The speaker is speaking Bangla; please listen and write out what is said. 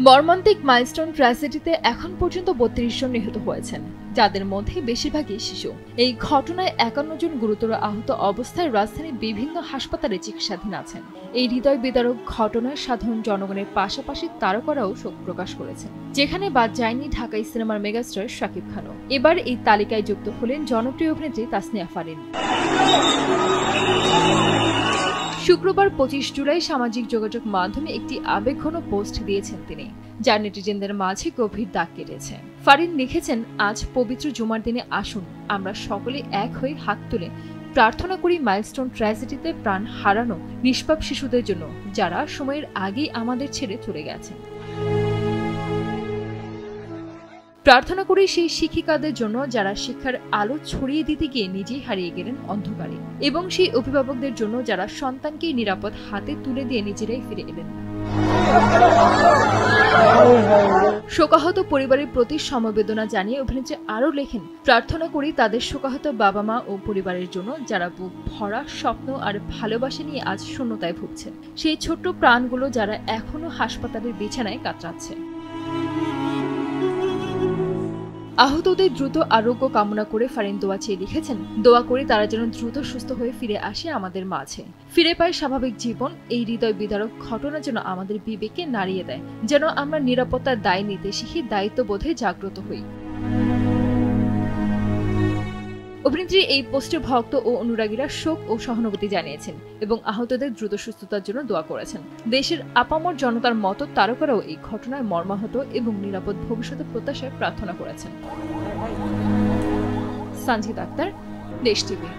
মর্মান্তিক মাইলস্টোন ট্র্যাজেডিতে এখন পর্যন্ত ৩২ জন নিহত হয়েছেন, যাদের মধ্যে বেশিরভাগই শিশু। এই ঘটনায় ৫১ জন গুরুতর আহত অবস্থায় রাজধানীর বিভিন্ন হাসপাতালে চিকিৎসাধীন আছেন। এই হৃদয় বিদারক ঘটনায় সাধারণ জনগণের পাশাপাশি তারকারাও শোক প্রকাশ করেছেন, যেখানে বাদ যায়নি ঢাকাই সিনেমার মেগাস্টার শাকিব খানও। এবার এই তালিকায় যুক্ত হলেন জনপ্রিয় অভিনেত্রী তাসনিয়া ফারিন। শুক্রবার ২৫ জুলাই সামাজিক যোগাযোগ মাধ্যমে একটি আবেগঘন পোস্ট দিয়েছেন তিনি, যা নেটিজেনদের মাঝে গভীর দাগ কেটেছে। ফারিন লিখেছেন, আজ পবিত্র জুমার দিনে আসুন আমরা সকলে এক হয়ে হাত তুলে প্রার্থনা করি মাইলস্টোন ট্র্যাজেডিতে প্রাণ হারানো নিষ্পাপ শিশুদের জন্য, যারা সময়ের আগেই আমাদের ছেড়ে চলে গেছেন। প্রার্থনা করি সেই শিক্ষিকাদের জন্য যারা শিক্ষার আলো ছড়িয়ে দিতে গিয়ে নিজেই হারিয়ে গেলেন অন্ধকারে, এবং সেই অভিভাবকদের জন্য যারা সন্তানকে নিরাপদ হাতে তুলে দিয়ে নিজেরাই ফিরে এলেন। শোকাহত পরিবারের প্রতি সমবেদনা জানিয়ে অভিনেত্রী আরও লেখেন, প্রার্থনা করি তাদের শোকাহত বাবা মা ও পরিবারের জন্য যারা বুক ভরা স্বপ্ন আর ভালোবাসা নিয়ে আজ শূন্যতায় ভুগছেন, সেই ছোট্ট প্রাণগুলো যারা এখনো হাসপাতালের বিছানায় কাতরাচ্ছে। আহতদের দ্রুত আরোগ্য কামনা করে ফারিন দোয়া চেয়ে লিখেছেন, দোয়া করি তারা যেন দ্রুত সুস্থ হয়ে ফিরে আসে আমাদের মাঝে, ফিরে পায় স্বাভাবিক জীবন। এই হৃদয় বিদারক ঘটনা যেন আমাদের বিবেককে নাড়িয়ে দেয়, যেন আমরা নিরাপত্তার দায় নিতে শিখি, দায়িত্ববোধে জাগ্রত হই। অভিনেত্রীর এই পোস্টে ভক্ত ও অনুরাগীরা শোক ও সহানুভূতি জানিয়েছেন এবং আহতদের দ্রুত সুস্থতার জন্য দোয়া করেছেন। দেশের আপামর জনতার মতো তারকারাও এই ঘটনায় মর্মাহত এবং নিরাপদ ভবিষ্যতের প্রত্যাশায় প্রার্থনা করেছেন। সঞ্জিত আক্তার, দেশ টিভি।